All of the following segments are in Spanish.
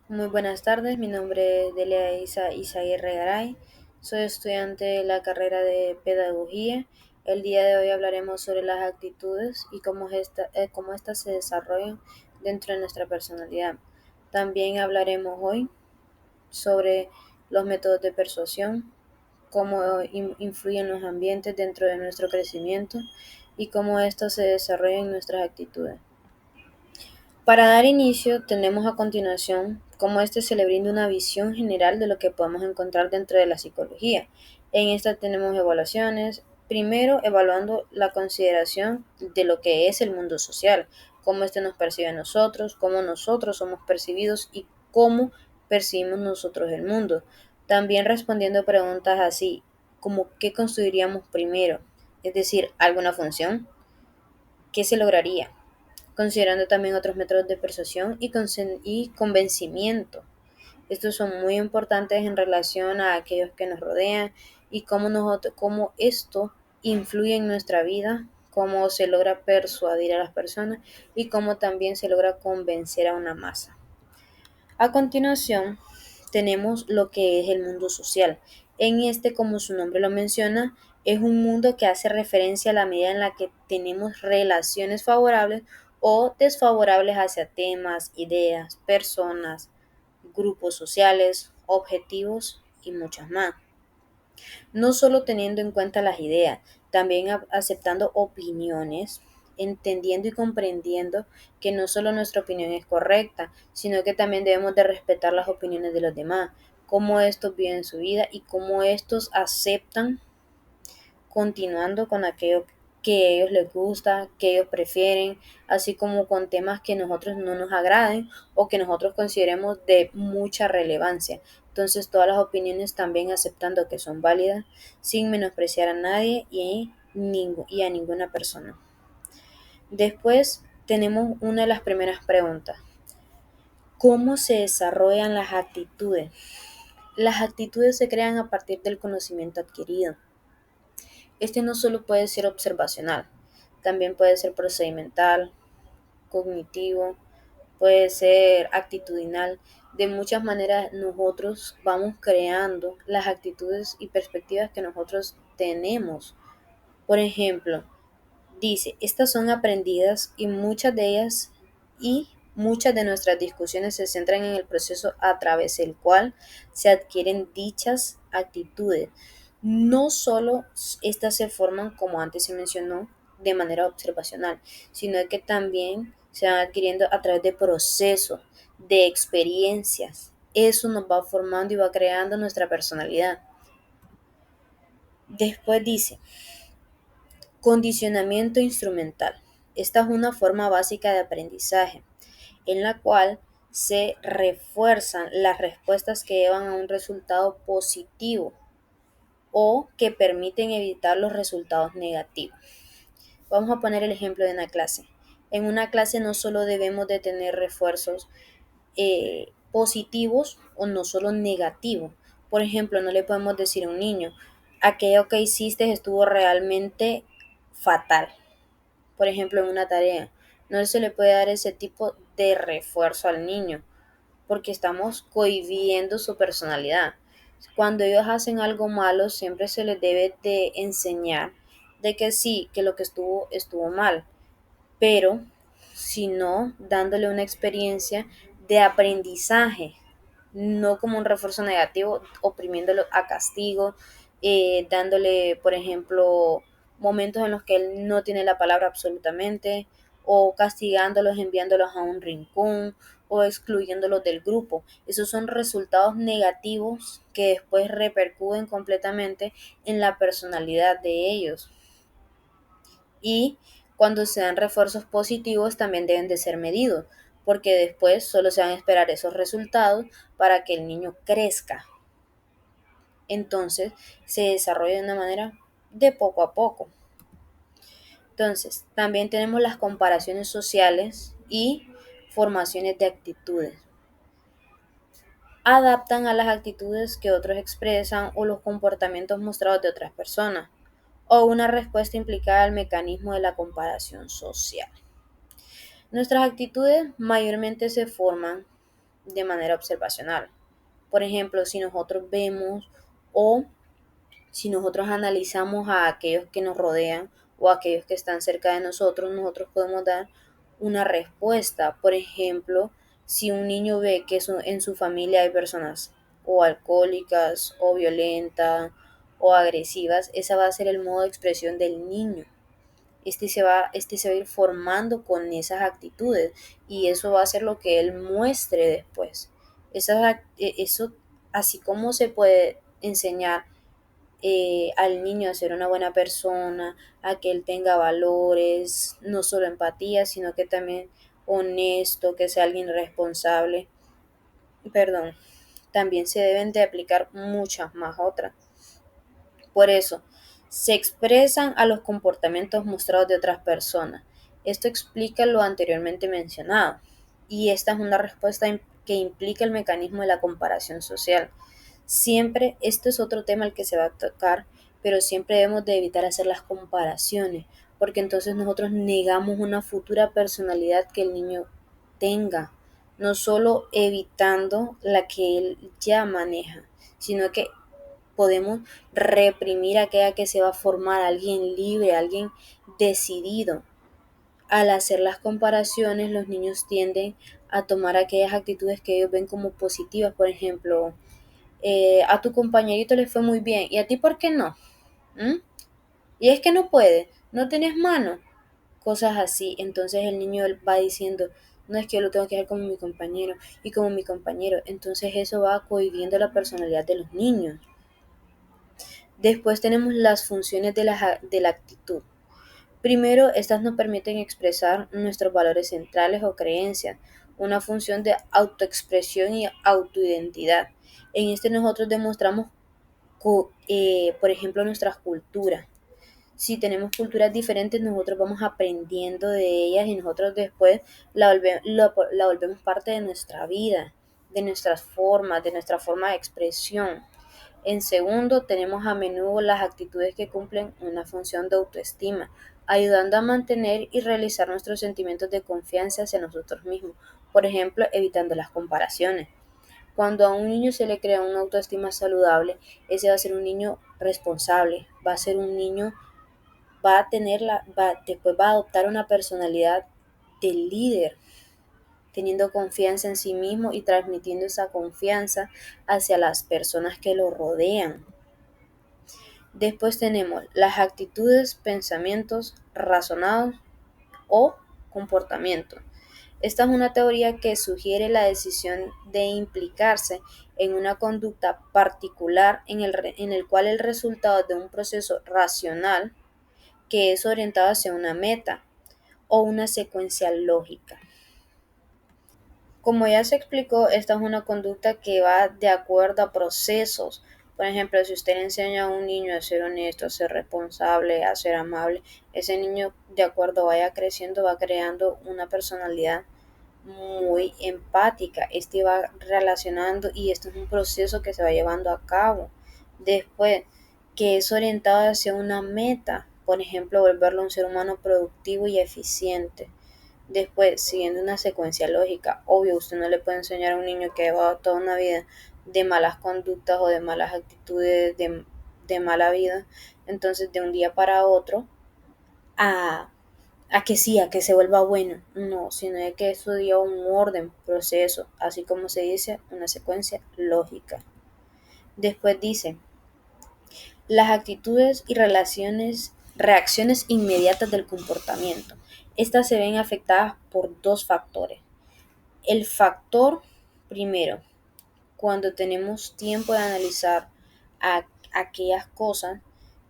Muy buenas tardes, mi nombre es Delia Isaguirre Garay, soy estudiante de la carrera de Pedagogía. El día de hoy hablaremos sobre las actitudes y cómo estas se desarrollan dentro de nuestra personalidad. También hablaremos hoy sobre los métodos de persuasión, cómo influyen los ambientes dentro de nuestro crecimiento y cómo estos se desarrollan en nuestras actitudes. Para dar inicio, tenemos a continuación cómo se le brinda una visión general de lo que podemos encontrar dentro de la psicología. En esta tenemos evaluaciones, primero evaluando la consideración de lo que es el mundo social, cómo nos percibe a nosotros, cómo nosotros somos percibidos y cómo percibimos nosotros el mundo. También respondiendo preguntas así, como ¿qué construiríamos primero? Es decir, ¿alguna función? ¿Qué se lograría? Considerando también otros métodos de persuasión y convencimiento. Estos son muy importantes en relación a aquellos que nos rodean y cómo esto influye en nuestra vida, cómo se logra persuadir a las personas y cómo también se logra convencer a una masa. A continuación, tenemos lo que es el mundo social. En este, como su nombre lo menciona, es un mundo que hace referencia a la medida en la que tenemos relaciones favorables o desfavorables hacia temas, ideas, personas, grupos sociales, objetivos y muchas más. No solo teniendo en cuenta las ideas, también aceptando opiniones, entendiendo y comprendiendo que no solo nuestra opinión es correcta, sino que también debemos de respetar las opiniones de los demás, cómo estos viven su vida y cómo estos aceptan continuando con aquello que a ellos les gusta, que ellos prefieren, así como con temas que nosotros no nos agraden o que nosotros consideremos de mucha relevancia. Entonces, todas las opiniones también aceptando que son válidas, sin menospreciar a nadie y a ninguna persona. Después tenemos una de las primeras preguntas. ¿Cómo se desarrollan las actitudes? Las actitudes se crean a partir del conocimiento adquirido. Este no solo puede ser observacional, también puede ser procedimental, cognitivo, puede ser actitudinal. De muchas maneras nosotros vamos creando las actitudes y perspectivas que nosotros tenemos. Por ejemplo, dice, estas son aprendidas y muchas de nuestras discusiones se centran en el proceso a través del cual se adquieren dichas actitudes. No solo estas se forman, como antes se mencionó, de manera observacional, sino que también se van adquiriendo a través de procesos, de experiencias. Eso nos va formando y va creando nuestra personalidad. Después dice, condicionamiento instrumental. Esta es una forma básica de aprendizaje en la cual se refuerzan las respuestas que llevan a un resultado positivo o que permiten evitar los resultados negativos. Vamos a poner el ejemplo de una clase. En una clase no solo debemos de tener refuerzos positivos o no solo negativos. Por ejemplo, no le podemos decir a un niño, aquello que hiciste estuvo realmente fatal. Por ejemplo, en una tarea. No se le puede dar ese tipo de refuerzo al niño porque estamos cohibiendo su personalidad. Cuando ellos hacen algo malo, siempre se les debe de enseñar de que sí, que lo que estuvo mal, pero sino dándole una experiencia de aprendizaje, no como un refuerzo negativo, oprimiéndolo a castigo, dándole, por ejemplo, momentos en los que él no tiene la palabra absolutamente, o castigándolos, enviándolos a un rincón, o excluyéndolos del grupo. Esos son resultados negativos que después repercuten completamente en la personalidad de ellos. Y cuando se dan refuerzos positivos también deben de ser medidos, porque después solo se van a esperar esos resultados para que el niño crezca. Entonces se desarrolla de una manera de poco a poco. Entonces, también tenemos las comparaciones sociales y formaciones de actitudes. Adaptan a las actitudes que otros expresan o los comportamientos mostrados de otras personas, o una respuesta implicada al mecanismo de la comparación social. Nuestras actitudes mayormente se forman de manera observacional. Por ejemplo, si nosotros vemos o si nosotros analizamos a aquellos que nos rodean o a aquellos que están cerca de nosotros, nosotros podemos dar una respuesta. Por ejemplo, si un niño ve que en su familia hay personas o alcohólicas o violentas o agresivas, ese va a ser el modo de expresión del niño. Este se va a ir formando con esas actitudes y eso va a ser lo que él muestre después. Eso, así como se puede enseñar al niño a ser una buena persona, a que él tenga valores, no solo empatía, sino que también honesto, que sea alguien responsable. Perdón, también se deben de aplicar muchas más otras. Por eso, se expresan a los comportamientos mostrados de otras personas. Esto explica lo anteriormente mencionado. Y esta es una respuesta que implica el mecanismo de la comparación social. Siempre, esto es otro tema al que se va a tocar, pero siempre debemos de evitar hacer las comparaciones, porque entonces nosotros negamos una futura personalidad que el niño tenga, no solo evitando la que él ya maneja, sino que podemos reprimir aquella que se va a formar, alguien libre, alguien decidido. Al hacer las comparaciones, los niños tienden a tomar aquellas actitudes que ellos ven como positivas. Por ejemplo, a tu compañerito le fue muy bien, ¿y a ti por qué no? ¿Mm? Y es que no puede, no tienes mano, cosas así. Entonces el niño va diciendo, no es que yo lo tengo que hacer como mi compañero y como mi compañero. Entonces eso va cohibiendo la personalidad de los niños. Después tenemos las funciones de la actitud. Primero, estas nos permiten expresar nuestros valores centrales o creencias, una función de autoexpresión y autoidentidad. En este nosotros demostramos, por ejemplo, nuestras culturas. Si tenemos culturas diferentes, nosotros vamos aprendiendo de ellas y nosotros después la volvemos parte de nuestra vida, de nuestras formas, de nuestra forma de expresión. En segundo, tenemos a menudo las actitudes que cumplen una función de autoestima, ayudando a mantener y realizar nuestros sentimientos de confianza hacia nosotros mismos, por ejemplo, evitando las comparaciones. Cuando a un niño se le crea una autoestima saludable, ese va a ser un niño responsable, va a ser un niño, después va a adoptar una personalidad de líder, teniendo confianza en sí mismo y transmitiendo esa confianza hacia las personas que lo rodean. Después tenemos las actitudes, pensamientos razonados o comportamiento. Esta es una teoría que sugiere la decisión de implicarse en una conducta particular en el cual el resultado de un proceso racional que es orientado hacia una meta o una secuencia lógica. Como ya se explicó, esta es una conducta que va de acuerdo a procesos. Por ejemplo, si usted le enseña a un niño a ser honesto, a ser responsable, a ser amable, ese niño de acuerdo vaya creciendo, va creando una personalidad muy empática. Este va relacionando y esto es un proceso que se va llevando a cabo. Después, que es orientado hacia una meta, por ejemplo, volverlo un ser humano productivo y eficiente. Después, siguiendo una secuencia lógica, obvio, usted no le puede enseñar a un niño que va toda una vida de malas conductas o de malas actitudes, de mala vida, entonces de un día para otro, a, a que sí, a que se vuelva bueno. No, sino de que eso dio un orden, proceso, así como se dice, una secuencia lógica. Después dice, las actitudes y reacciones inmediatas del comportamiento. Estas se ven afectadas por dos factores. El factor primero, cuando tenemos tiempo de analizar aquellas cosas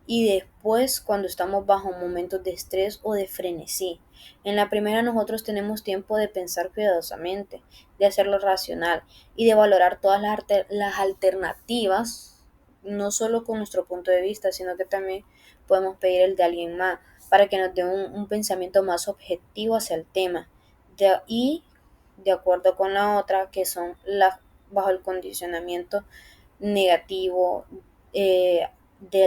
y después cuando estamos bajo momentos de estrés o de frenesí. En la primera nosotros tenemos tiempo de pensar cuidadosamente, de hacerlo racional y de valorar todas las alternativas, no solo con nuestro punto de vista, sino que también podemos pedir el de alguien más para que nos dé un pensamiento más objetivo hacia el tema. Y de acuerdo con la otra, que son bajo el condicionamiento negativo, de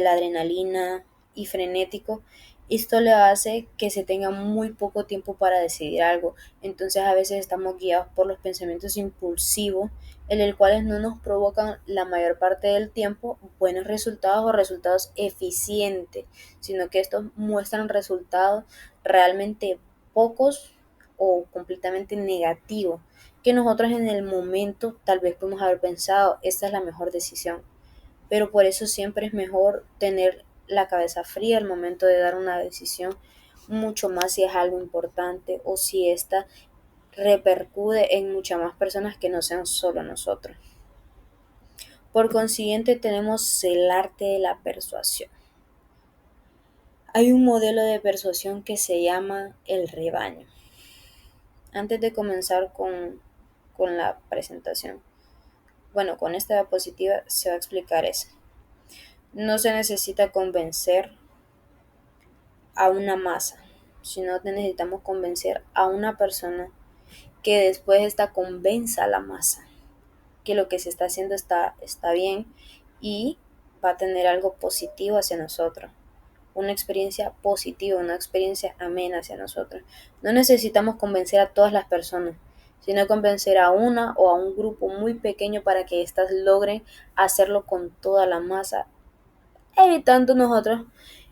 la adrenalina y frenético, Esto le hace que se tenga muy poco tiempo para decidir algo. Entonces a veces estamos guiados por los pensamientos impulsivos, en el cuales no nos provocan la mayor parte del tiempo buenos resultados o resultados eficientes, sino que estos muestran resultados realmente pocos o completamente negativos, que nosotros en el momento tal vez podemos haber pensado, esta es la mejor decisión, pero por eso siempre es mejor tener la cabeza fría al momento de dar una decisión, mucho más si es algo importante o si esta repercute en muchas más personas que no sean solo nosotros. Por consiguiente, tenemos el arte de la persuasión. Hay un modelo de persuasión que se llama el rebaño. Antes de comenzar con la presentación, bueno, con esta diapositiva se va a explicar eso. No se necesita convencer a una masa, sino necesitamos convencer a una persona que después esta convenza a la masa que lo que se está haciendo está bien y va a tener algo positivo hacia nosotros, una experiencia positiva, una experiencia amena hacia nosotros. No necesitamos convencer a todas las personas, sino convencer a una o a un grupo muy pequeño para que éstas logren hacerlo con toda la masa, evitando nosotros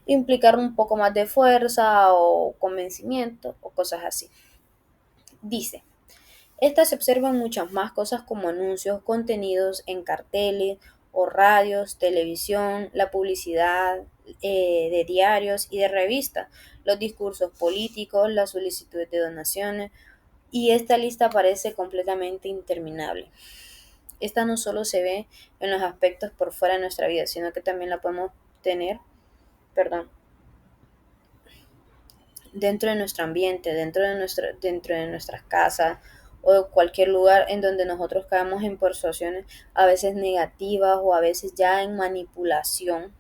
implicar un poco más de fuerza o convencimiento o cosas así. Dice, estas se observan muchas más cosas como anuncios, contenidos en carteles o radios, televisión, la publicidad de diarios y de revistas, los discursos políticos, las solicitudes de donaciones, y esta lista parece completamente interminable. Esta no solo se ve en los aspectos por fuera de nuestra vida, sino que también la podemos tener, perdón, dentro de nuestro ambiente, dentro de nuestras casas o cualquier lugar en donde nosotros caemos en persuasiones a veces negativas o a veces ya en manipulación,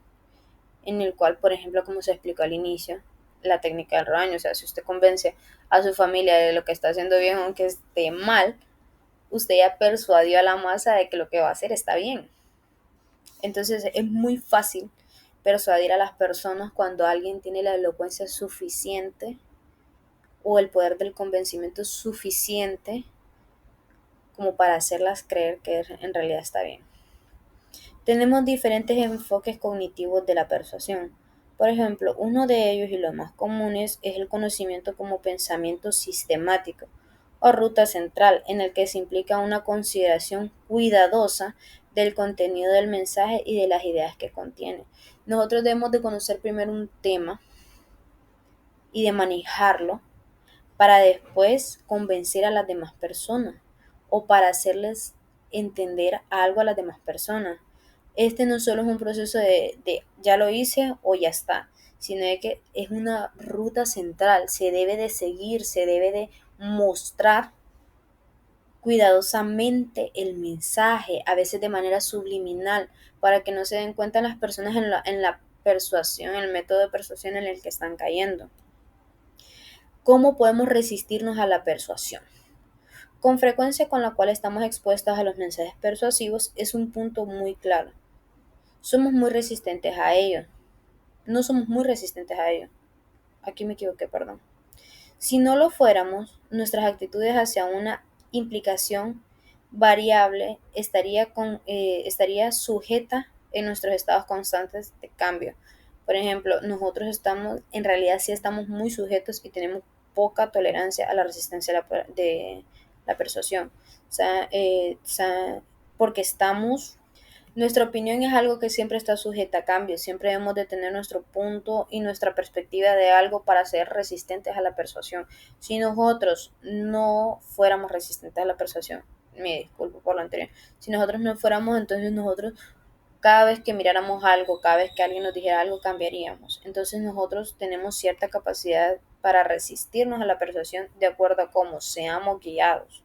en el cual, por ejemplo, como se explicó al inicio, la técnica del rebaño, o sea, si usted convence a su familia de lo que está haciendo bien aunque esté mal, usted ya persuadió a la masa de que lo que va a hacer está bien. Entonces es muy fácil persuadir a las personas cuando alguien tiene la elocuencia suficiente o el poder del convencimiento suficiente como para hacerlas creer que en realidad está bien. Tenemos diferentes enfoques cognitivos de la persuasión. Por ejemplo, uno de ellos y los más comunes es el conocimiento como pensamiento sistemático o ruta central, en el que se implica una consideración cuidadosa del contenido del mensaje y de las ideas que contiene. Nosotros debemos de conocer primero un tema y de manejarlo para después convencer a las demás personas o para hacerles entender algo a las demás personas. Este no solo es un proceso de ya lo hice o ya está, sino de que es una ruta central, se debe de seguir, se debe de mostrar cuidadosamente el mensaje, a veces de manera subliminal, para que no se den cuenta las personas en la persuasión, el método de persuasión en el que están cayendo. ¿Cómo podemos resistirnos a la persuasión? Con frecuencia con la cual estamos expuestos a los mensajes persuasivos es un punto muy claro. Somos muy resistentes a ellos. No somos muy resistentes a ellos. Aquí me equivoqué, perdón. Si no lo fuéramos, nuestras actitudes hacia una implicación variable estaría sujeta en nuestros estados constantes de cambio. Por ejemplo, nosotros en realidad sí estamos muy sujetos y tenemos poca tolerancia a la resistencia de la persuasión. Porque nuestra opinión es algo que siempre está sujeta a cambio, siempre debemos de tener nuestro punto y nuestra perspectiva de algo para ser resistentes a la persuasión. Si nosotros no fuéramos resistentes a la persuasión, me disculpo por lo anterior, si nosotros no fuéramos, entonces nosotros cada vez que miráramos algo, cada vez que alguien nos dijera algo, cambiaríamos. Entonces nosotros tenemos cierta capacidad para resistirnos a la persuasión de acuerdo a cómo seamos guiados.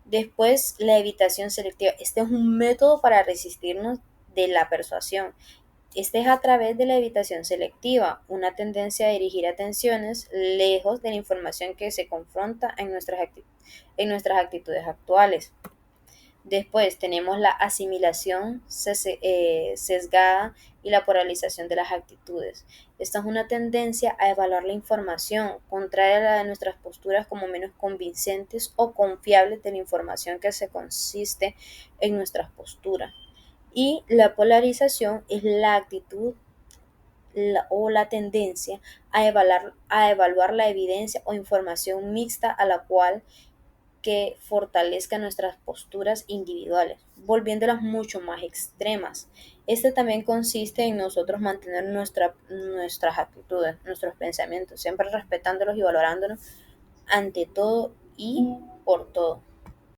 Después, la evitación selectiva. Este es un método para resistirnos de la persuasión. Este es a través de la evitación selectiva, una tendencia a dirigir atenciones lejos de la información que se confronta en nuestras actitudes actuales. Después tenemos la asimilación sesgada y la polarización de las actitudes. Esta es una tendencia a evaluar la información, contraria a la de nuestras posturas como menos convincentes o confiables de la información que se consiste en nuestras posturas. Y la polarización es la actitud o la tendencia a evaluar la evidencia o información mixta a la cual que fortalezca nuestras posturas individuales, volviéndolas mucho más extremas. Este también consiste en nosotros mantener nuestras actitudes, nuestros pensamientos, siempre respetándolos y valorándolos ante todo y por todo.